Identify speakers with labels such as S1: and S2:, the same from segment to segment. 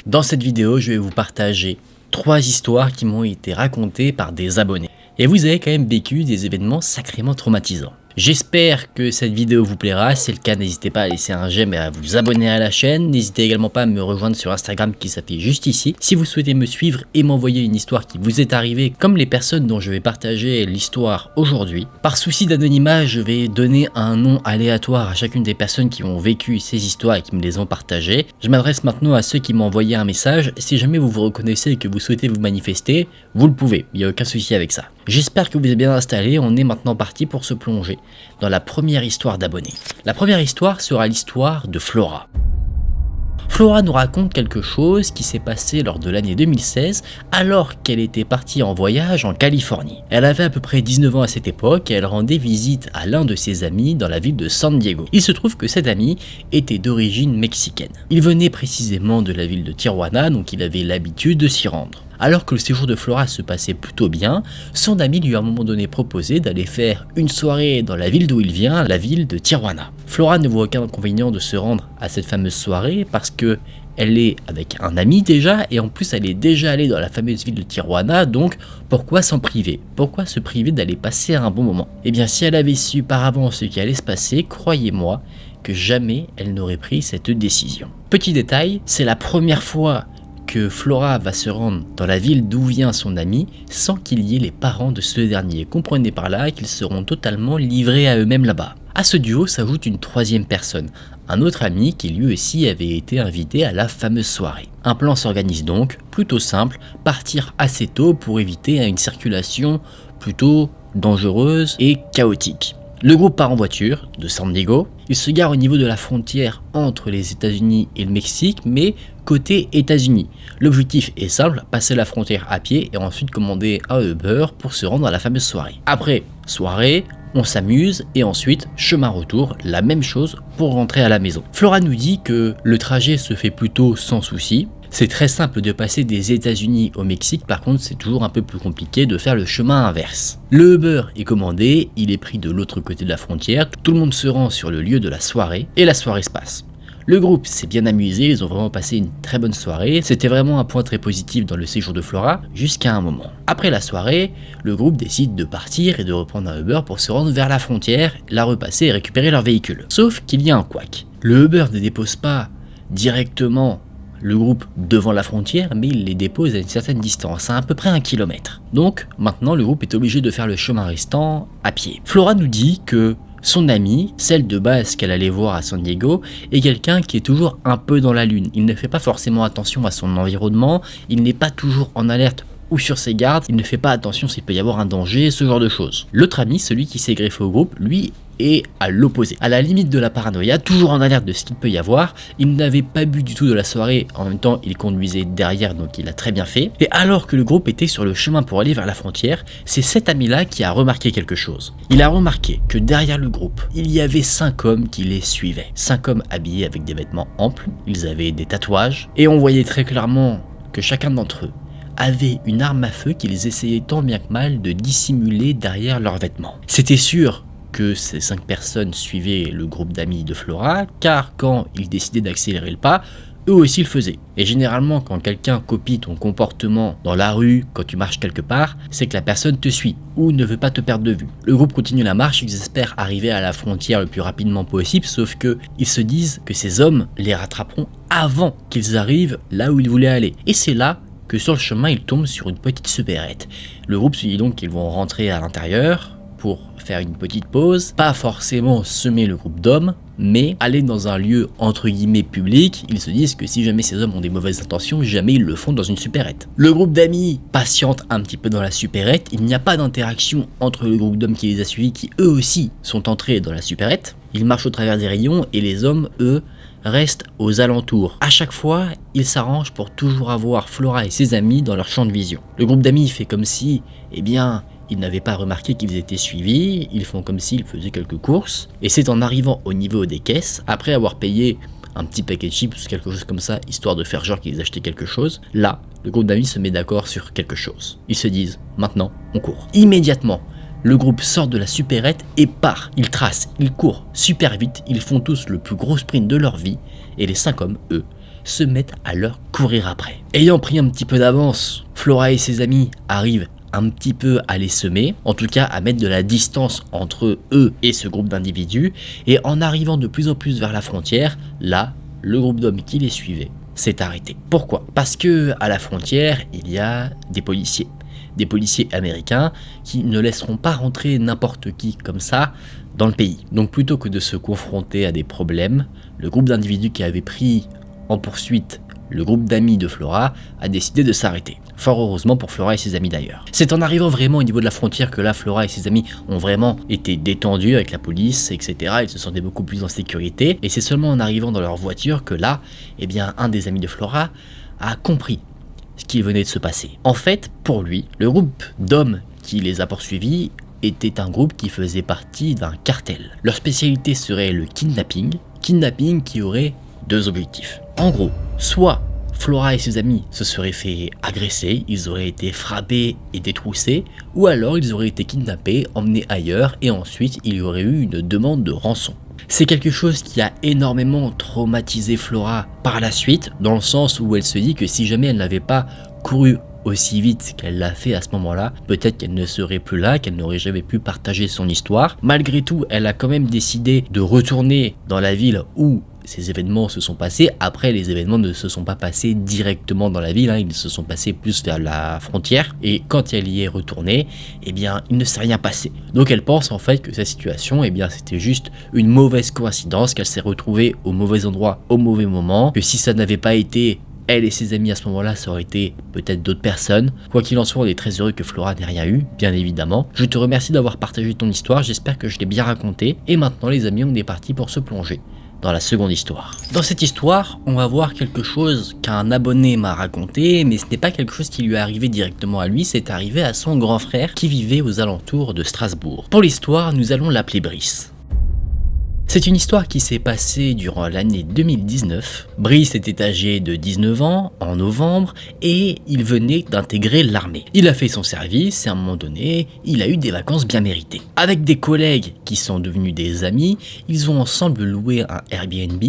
S1: Dans cette vidéo, je vais vous partager 3 histoires qui m'ont été racontées par des abonnés. Et vous avez quand même vécu des événements sacrément traumatisants. J'espère que cette vidéo vous plaira, si c'est le cas n'hésitez pas à laisser un j'aime et à vous abonner à la chaîne, n'hésitez également pas à me rejoindre sur Instagram qui s'affiche juste ici. Si vous souhaitez me suivre et m'envoyer une histoire qui vous est arrivée comme les personnes dont je vais partager l'histoire aujourd'hui. Par souci d'anonymat, je vais donner un nom aléatoire à chacune des personnes qui ont vécu ces histoires et qui me les ont partagées. Je m'adresse maintenant à ceux qui m'ont envoyé un message, si jamais vous vous reconnaissez et que vous souhaitez vous manifester, vous le pouvez, il n'y a aucun souci avec ça. J'espère que vous êtes bien installés, on est maintenant parti pour se plonger dans la première histoire d'abonnés. La première histoire sera l'histoire de Flora. Flora nous raconte quelque chose qui s'est passé lors de l'année 2016 alors qu'elle était partie en voyage en Californie. Elle avait à peu près 19 ans à cette époque et elle rendait visite à l'un de ses amis dans la ville de San Diego. Il se trouve que cet ami était d'origine mexicaine. Il venait précisément de la ville de Tijuana, donc il avait l'habitude de s'y rendre. Alors que le séjour de Flora se passait plutôt bien, son ami lui a à un moment donné proposé d'aller faire une soirée dans la ville d'où il vient, la ville de Tijuana. Flora ne voit aucun inconvénient de se rendre à cette fameuse soirée parce que elle est avec un ami déjà et en plus elle est déjà allée dans la fameuse ville de Tijuana, donc pourquoi s'en priver? Pourquoi se priver d'aller passer un bon moment? Eh bien si elle avait su par avance ce qui allait se passer, croyez-moi que jamais elle n'aurait pris cette décision. Petit détail, c'est la première fois que Flora va se rendre dans la ville d'où vient son ami sans qu'il y ait les parents de ce dernier. Comprenez par là qu'ils seront totalement livrés à eux-mêmes là-bas. À ce duo s'ajoute une troisième personne, un autre ami qui lui aussi avait été invité à la fameuse soirée. Un plan s'organise donc, plutôt simple, partir assez tôt pour éviter une circulation plutôt dangereuse et chaotique. Le groupe part en voiture de San Diego, il se gare au niveau de la frontière entre les États-Unis et le Mexique, mais côté États-Unis. L'objectif est simple, passer la frontière à pied et ensuite commander un Uber pour se rendre à la fameuse soirée. Après soirée, on s'amuse et ensuite, chemin retour, la même chose pour rentrer à la maison. Flora nous dit que le trajet se fait plutôt sans souci. C'est très simple de passer des États-Unis au Mexique, par contre c'est toujours un peu plus compliqué de faire le chemin inverse. Le Uber est commandé, il est pris de l'autre côté de la frontière, tout le monde se rend sur le lieu de la soirée et la soirée se passe. Le groupe s'est bien amusé, ils ont vraiment passé une très bonne soirée, c'était vraiment un point très positif dans le séjour de Flora jusqu'à un moment. Après la soirée, le groupe décide de partir et de reprendre un Uber pour se rendre vers la frontière, la repasser et récupérer leur véhicule. Sauf qu'il y a un couac. Le Uber ne dépose pas directement le groupe devant la frontière, mais il les dépose à une certaine distance, à peu près 1 kilomètre. Donc maintenant le groupe est obligé de faire le chemin restant à pied. Flora nous dit que son amie, celle de base qu'elle allait voir à San Diego, est quelqu'un qui est toujours un peu dans la lune. Il ne fait pas forcément attention à son environnement, il n'est pas toujours en alerte ou sur ses gardes, il ne fait pas attention s'il peut y avoir un danger, ce genre de choses. L'autre ami, celui qui s'est greffé au groupe, lui est à l'opposé, à la limite de la paranoïa, toujours en alerte de ce qu'il peut y avoir. Il n'avait pas bu du tout de la soirée, en même temps il conduisait derrière donc il a très bien fait. Et alors que le groupe était sur le chemin pour aller vers la frontière, c'est cet ami là qui a remarqué quelque chose. Il a remarqué que derrière le groupe, il y avait 5 hommes qui les suivaient. 5 hommes habillés avec des vêtements amples, ils avaient des tatouages, et on voyait très clairement que chacun d'entre eux avait une arme à feu qu'ils essayaient tant bien que mal de dissimuler derrière leurs vêtements. C'était sûr que ces 5 personnes suivaient le groupe d'amis de Flora, car quand ils décidaient d'accélérer le pas, eux aussi le faisaient. Et généralement, quand quelqu'un copie ton comportement dans la rue, quand tu marches quelque part, c'est que la personne te suit ou ne veut pas te perdre de vue. Le groupe continue la marche, ils espèrent arriver à la frontière le plus rapidement possible, sauf que ils se disent que ces hommes les rattraperont avant qu'ils arrivent là où ils voulaient aller. Et c'est là que sur le chemin, ils tombent sur une petite supérette. Le groupe se dit donc qu'ils vont rentrer à l'intérieur pour faire une petite pause, pas forcément semer le groupe d'hommes, mais aller dans un lieu entre guillemets public. Ils se disent que si jamais ces hommes ont des mauvaises intentions, jamais ils le font dans une supérette. Le groupe d'amis patiente un petit peu dans la supérette, il n'y a pas d'interaction entre le groupe d'hommes qui les a suivis, qui eux aussi sont entrés dans la supérette. Ils marchent au travers des rayons et les hommes, eux, restent aux alentours. À chaque fois, ils s'arrangent pour toujours avoir Flora et ses amis dans leur champ de vision. Le groupe d'amis fait comme si, eh bien, ils n'avaient pas remarqué qu'ils étaient suivis, ils font comme s'ils faisaient quelques courses, et c'est en arrivant au niveau des caisses, après avoir payé un petit paquet de chips, quelque chose comme ça, histoire de faire genre qu'ils achetaient quelque chose, là, le groupe d'amis se met d'accord sur quelque chose. Ils se disent, maintenant, on court. Immédiatement, le groupe sort de la supérette et part. Ils tracent, ils courent super vite, ils font tous le plus gros sprint de leur vie, et les 5 hommes, eux, se mettent à leur courir après. Ayant pris un petit peu d'avance, Flora et ses amis arrivent un petit peu à les semer, en tout cas à mettre de la distance entre eux et ce groupe d'individus, et en arrivant de plus en plus vers la frontière, là, le groupe d'hommes qui les suivait s'est arrêté. Pourquoi? Parce que à la frontière, il y a des policiers américains qui ne laisseront pas rentrer n'importe qui comme ça dans le pays. Donc plutôt que de se confronter à des problèmes, le groupe d'individus qui avait pris en poursuite le groupe d'amis de Flora a décidé de s'arrêter. Fort heureusement pour Flora et ses amis d'ailleurs. C'est en arrivant vraiment au niveau de la frontière que là, Flora et ses amis ont vraiment été détendus avec la police, etc. Ils se sentaient beaucoup plus en sécurité. Et c'est seulement en arrivant dans leur voiture que là, eh bien, un des amis de Flora a compris ce qui venait de se passer. En fait, pour lui, le groupe d'hommes qui les a poursuivis était un groupe qui faisait partie d'un cartel. Leur spécialité serait le kidnapping qui aurait deux objectifs. En gros, soit Flora et ses amis se seraient fait agresser, ils auraient été frappés et détroussés, ou alors ils auraient été kidnappés, emmenés ailleurs, et ensuite il y aurait eu une demande de rançon. C'est quelque chose qui a énormément traumatisé Flora par la suite, dans le sens où elle se dit que si jamais elle n'avait pas couru aussi vite qu'elle l'a fait à ce moment-là, peut-être qu'elle ne serait plus là, qu'elle n'aurait jamais pu partager son histoire. Malgré tout, elle a quand même décidé de retourner dans la ville où ces événements se sont passés. Après, les événements ne se sont pas passés directement dans la ville, ils se sont passés plus vers la frontière, et quand elle y est retournée, eh bien, il ne s'est rien passé. Donc elle pense en fait que sa situation, eh bien, c'était juste une mauvaise coïncidence, qu'elle s'est retrouvée au mauvais endroit, au mauvais moment, que si ça n'avait pas été elle et ses amis à ce moment-là, ça aurait été peut-être d'autres personnes. Quoi qu'il en soit, on est très heureux que Flora n'ait rien eu, bien évidemment. Je te remercie d'avoir partagé ton histoire, j'espère que je l'ai bien raconté. Et maintenant les amis, on est parti pour se plonger dans la seconde histoire. Dans cette histoire, on va voir quelque chose qu'un abonné m'a raconté, mais ce n'est pas quelque chose qui lui est arrivé directement à lui, c'est arrivé à son grand frère qui vivait aux alentours de Strasbourg. Pour l'histoire, nous allons l'appeler Brice. C'est une histoire qui s'est passée durant l'année 2019. Brice était âgé de 19 ans en novembre et il venait d'intégrer l'armée. Il a fait son service et à un moment donné, il a eu des vacances bien méritées. Avec des collègues qui sont devenus des amis, ils ont ensemble loué un Airbnb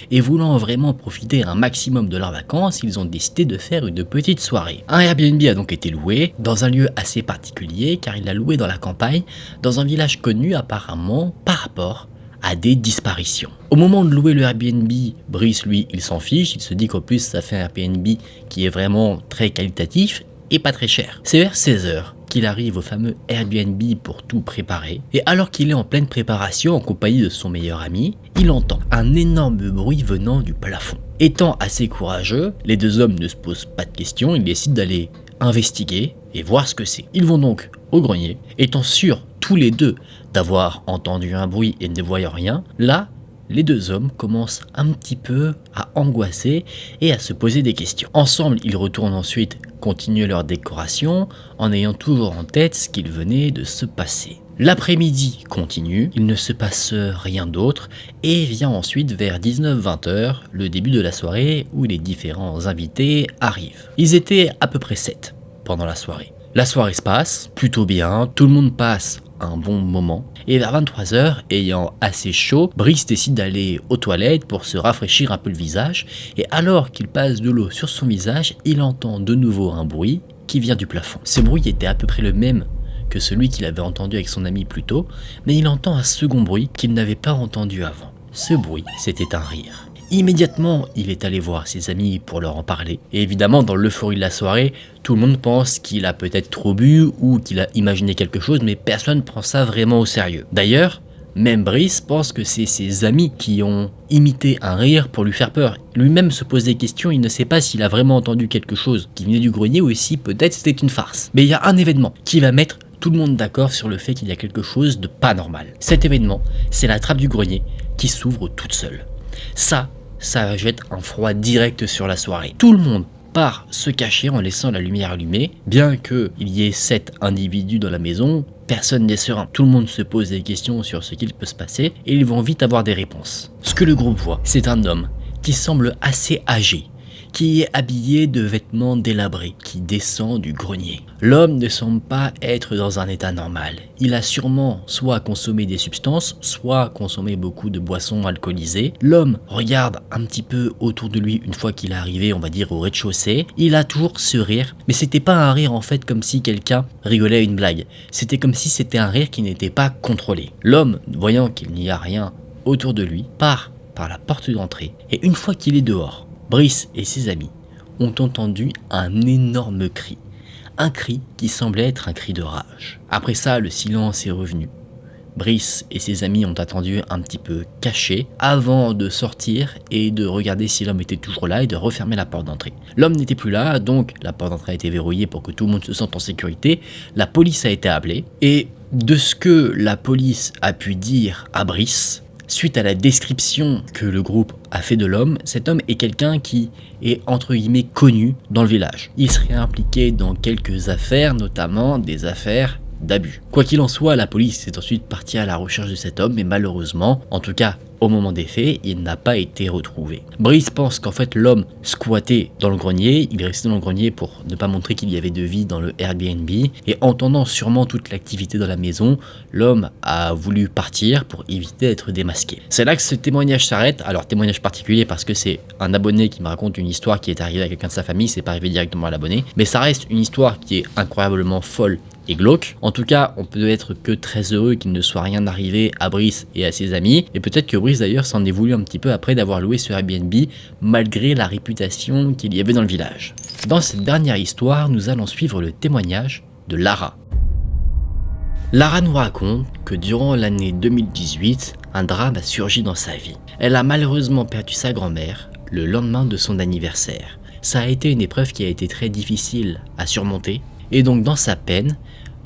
S1: et voulant vraiment profiter un maximum de leurs vacances, ils ont décidé de faire une petite soirée. Un Airbnb a donc été loué dans un lieu assez particulier car il l'a loué dans la campagne, dans un village connu apparemment par rapport à des disparitions. Au moment de louer le Airbnb, Brice, lui, il s'en fiche, il se dit qu'en plus ça fait un Airbnb qui est vraiment très qualitatif et pas très cher. C'est vers 16h qu'il arrive au fameux Airbnb pour tout préparer, et alors qu'il est en pleine préparation en compagnie de son meilleur ami, il entend un énorme bruit venant du plafond. Étant assez courageux, les deux hommes ne se posent pas de questions, ils décident d'aller investiguer et voir ce que c'est. Ils vont donc au grenier, étant sûrs tous les deux d'avoir entendu un bruit et ne voyant rien. Là, les deux hommes commencent un petit peu à angoisser et à se poser des questions. Ensemble, ils retournent ensuite continuer leur décoration en ayant toujours en tête ce qu'il venait de se passer. L'après-midi continue, il ne se passe rien d'autre et vient ensuite vers 19-20 h le début de la soirée où les différents invités arrivent. Ils étaient à peu près 7 pendant la soirée. La soirée se passe plutôt bien, tout le monde passe un bon moment. Et vers 23 h, ayant assez chaud, Brice décide d'aller aux toilettes pour se rafraîchir un peu le visage. Et alors qu'il passe de l'eau sur son visage, il entend de nouveau un bruit qui vient du plafond. Ce bruit était à peu près le même que celui qu'il avait entendu avec son ami plus tôt, mais il entend un second bruit qu'il n'avait pas entendu avant. Ce bruit, c'était un rire. Immédiatement, il est allé voir ses amis pour leur en parler. Et évidemment, dans l'euphorie de la soirée, tout le monde pense qu'il a peut-être trop bu ou qu'il a imaginé quelque chose, mais personne ne prend ça vraiment au sérieux. D'ailleurs, même Brice pense que c'est ses amis qui ont imité un rire pour lui faire peur. Lui-même se pose des questions, il ne sait pas s'il a vraiment entendu quelque chose qui venait du grenier ou si peut-être c'était une farce. Mais il y a un événement qui va mettre tout le monde d'accord sur le fait qu'il y a quelque chose de pas normal. Cet événement, c'est la trappe du grenier qui s'ouvre toute seule. Ça jette un froid direct sur la soirée. Tout le monde part se cacher en laissant la lumière allumée. Bien qu'il y ait 7 individus dans la maison, personne n'est serein. Tout le monde se pose des questions sur ce qu'il peut se passer et ils vont vite avoir des réponses. Ce que le groupe voit, c'est un homme qui semble assez âgé, qui est habillé de vêtements délabrés, qui descend du grenier. L'homme ne semble pas être dans un état normal. Il a sûrement soit consommé des substances, soit consommé beaucoup de boissons alcoolisées. L'homme regarde un petit peu autour de lui une fois qu'il est arrivé, on va dire, au rez-de-chaussée. Il a toujours ce rire, mais c'était pas un rire en fait comme si quelqu'un rigolait à une blague. C'était comme si c'était un rire qui n'était pas contrôlé. L'homme, voyant qu'il n'y a rien autour de lui, part par la porte d'entrée. Et une fois qu'il est dehors, Brice et ses amis ont entendu un énorme cri. Un cri qui semblait être un cri de rage. Après ça, le silence est revenu. Brice et ses amis ont attendu un petit peu cachés avant de sortir et de regarder si l'homme était toujours là et de refermer la porte d'entrée. L'homme n'était plus là, donc la porte d'entrée a été verrouillée pour que tout le monde se sente en sécurité. La police a été appelée et de ce que la police a pu dire à Brice, suite à la description que le groupe a fait de l'homme, cet homme est quelqu'un qui est entre guillemets connu dans le village. Il serait impliqué dans quelques affaires, notamment des affaires d'abus. Quoi qu'il en soit, la police est ensuite partie à la recherche de cet homme, mais malheureusement, en tout cas au moment des faits, il n'a pas été retrouvé. Brice pense qu'en fait l'homme squattait dans le grenier, il est resté dans le grenier pour ne pas montrer qu'il y avait de vie dans le Airbnb, et entendant sûrement toute l'activité dans la maison, l'homme a voulu partir pour éviter d'être démasqué. C'est là que ce témoignage s'arrête, alors témoignage particulier parce que c'est un abonné qui me raconte une histoire qui est arrivée à quelqu'un de sa famille, c'est pas arrivé directement à l'abonné, mais ça reste une histoire qui est incroyablement folle et glauque. En tout cas, on peut être que très heureux qu'il ne soit rien arrivé à Brice et à ses amis, et peut-être que Brice d'ailleurs s'en est voulu un petit peu après d'avoir loué ce Airbnb, malgré la réputation qu'il y avait dans le village. Dans cette dernière histoire, nous allons suivre le témoignage de Lara. Lara nous raconte que durant l'année 2018, un drame a surgi dans sa vie. Elle a malheureusement perdu sa grand-mère le lendemain de son anniversaire. Ça a été une épreuve qui a été très difficile à surmonter, et donc dans sa peine,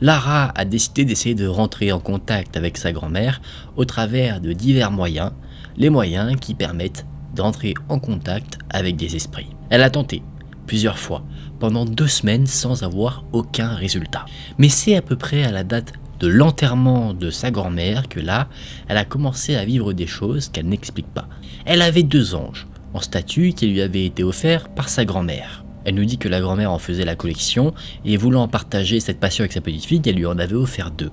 S1: Lara a décidé d'essayer de rentrer en contact avec sa grand-mère au travers de divers moyens, les moyens qui permettent d'entrer en contact avec des esprits. Elle a tenté plusieurs fois, pendant 2 semaines sans avoir aucun résultat. Mais c'est à peu près à la date de l'enterrement de sa grand-mère que là, elle a commencé à vivre des choses qu'elle n'explique pas. Elle avait 2 anges en statue qui lui avaient été offerts par sa grand-mère. Elle nous dit que la grand-mère en faisait la collection et voulant partager cette passion avec sa petite fille, elle lui en avait offert 2.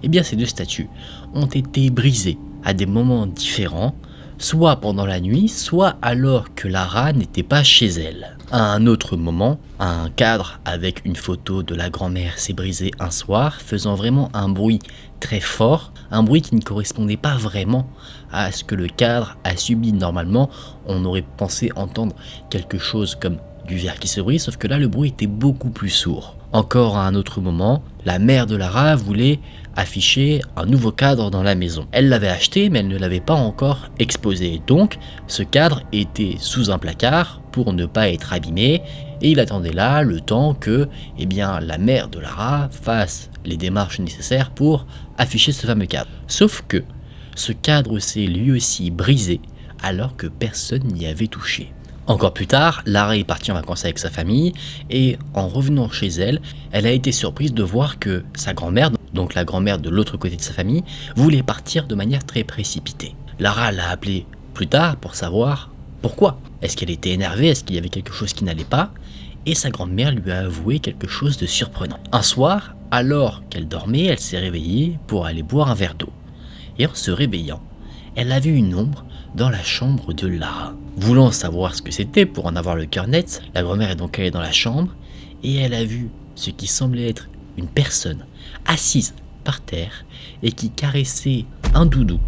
S1: Et bien ces 2 statues ont été brisées à des moments différents, soit pendant la nuit, soit alors que Lara n'était pas chez elle. À un autre moment, un cadre avec une photo de la grand-mère s'est brisé un soir, faisant vraiment un bruit très fort, un bruit qui ne correspondait pas vraiment à ce que le cadre a subi normalement. On aurait pensé entendre quelque chose comme du verre qui se brise, sauf que là le bruit était beaucoup plus sourd. Encore à un autre moment, la mère de Lara voulait afficher un nouveau cadre dans la maison. Elle l'avait acheté mais elle ne l'avait pas encore exposé, donc ce cadre était sous un placard pour ne pas être abîmé et il attendait là le temps que la mère de Lara fasse les démarches nécessaires pour afficher ce fameux cadre. Sauf que ce cadre s'est lui aussi brisé alors que personne n'y avait touché. Encore plus tard, Lara est partie en vacances avec sa famille et en revenant chez elle, elle a été surprise de voir que sa grand-mère, donc la grand-mère de l'autre côté de sa famille, voulait partir de manière très précipitée. Lara l'a appelée plus tard pour savoir pourquoi. Est-ce qu'elle était énervée? Est-ce qu'il y avait quelque chose qui n'allait pas? Et sa grand-mère lui a avoué quelque chose de surprenant. Un soir, alors qu'elle dormait, elle s'est réveillée pour aller boire un verre d'eau. Et en se réveillant, elle a vu une ombre dans la chambre de Lara. Voulant savoir ce que c'était pour en avoir le cœur net, la grand-mère est donc allée dans la chambre et elle a vu ce qui semblait être une personne assise par terre et qui caressait un doudou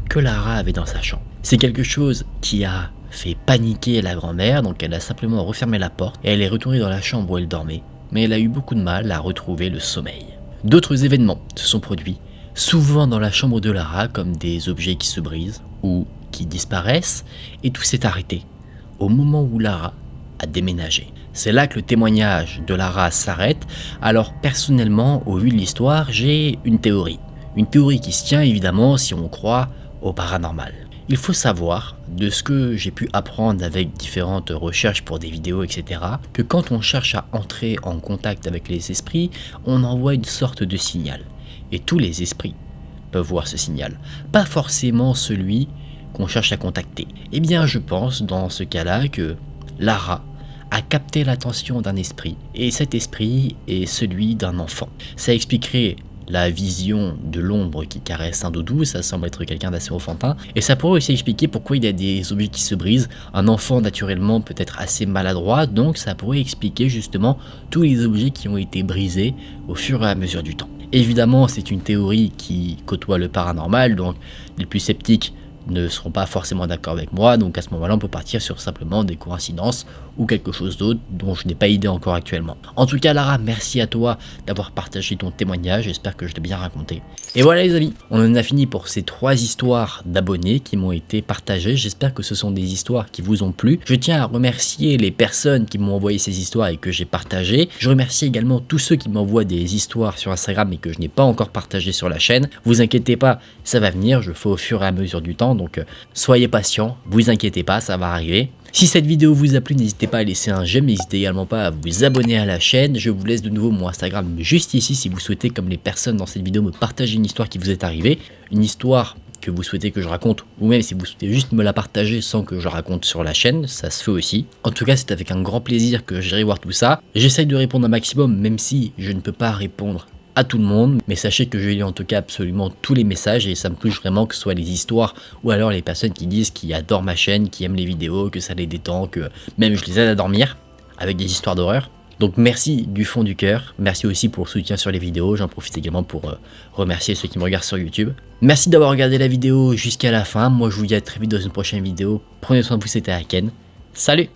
S1: que Lara avait dans sa chambre. C'est quelque chose qui a fait paniquer la grand-mère, donc elle a simplement refermé la porte et elle est retournée dans la chambre où elle dormait, mais elle a eu beaucoup de mal à retrouver le sommeil. D'autres événements se sont produits, souvent dans la chambre de Lara, comme des objets qui se brisent ou qui disparaissent, et tout s'est arrêté au moment où Lara a déménagé. C'est là que le témoignage de Lara s'arrête. Alors personnellement, au vu de l'histoire, j'ai une théorie qui se tient évidemment si on croit au paranormal. Il faut savoir, de ce que j'ai pu apprendre avec différentes recherches pour des vidéos, etc., que quand on cherche à entrer en contact avec les esprits, on envoie une sorte de signal. Et tous les esprits peuvent voir ce signal, pas forcément celui qu'on cherche à contacter. Eh bien je pense dans ce cas-là que Lara a capté l'attention d'un esprit, et cet esprit est celui d'un enfant. Ça expliquerait la vision de l'ombre qui caresse un doudou, ça semble être quelqu'un d'assez enfantin, et ça pourrait aussi expliquer pourquoi il y a des objets qui se brisent. Un enfant naturellement peut être assez maladroit, donc ça pourrait expliquer justement tous les objets qui ont été brisés au fur et à mesure du temps. Évidemment, c'est une théorie qui côtoie le paranormal, donc les plus sceptiques ne seront pas forcément d'accord avec moi, donc à ce moment-là on peut partir sur simplement des coïncidences ou quelque chose d'autre dont je n'ai pas idée encore actuellement. En tout cas Lara, merci à toi d'avoir partagé ton témoignage, j'espère que je l'ai bien raconté. Et voilà les amis, on en a fini pour ces 3 histoires d'abonnés qui m'ont été partagées, j'espère que ce sont des histoires qui vous ont plu. Je tiens à remercier les personnes qui m'ont envoyé ces histoires et que j'ai partagées. Je remercie également tous ceux qui m'envoient des histoires sur Instagram et que je n'ai pas encore partagées sur la chaîne. Vous inquiétez pas, ça va venir, je fais au fur et à mesure du temps, donc soyez patients, vous inquiétez pas, ça va arriver. Si cette vidéo vous a plu, n'hésitez pas à laisser un j'aime, n'hésitez également pas à vous abonner à la chaîne. Je vous laisse de nouveau mon Instagram juste ici si vous souhaitez, comme les personnes dans cette vidéo, me partager une histoire qui vous est arrivée, une histoire que vous souhaitez que je raconte, ou même si vous souhaitez juste me la partager sans que je raconte sur la chaîne, ça se fait aussi. En tout cas, c'est avec un grand plaisir que j'irai voir tout ça. J'essaye de répondre un maximum, même si je ne peux pas répondre à tout le monde, mais sachez que je lis en tout cas absolument tous les messages et ça me touche vraiment, que ce soit les histoires ou alors les personnes qui disent qu'ils adorent ma chaîne, qui aiment les vidéos, que ça les détend, que même je les aide à dormir avec des histoires d'horreur. Donc merci du fond du cœur, merci aussi pour le soutien sur les vidéos, j'en profite également pour remercier ceux qui me regardent sur YouTube. Merci d'avoir regardé la vidéo jusqu'à la fin, moi je vous dis à très vite dans une prochaine vidéo, prenez soin de vous, c'était Aken, salut!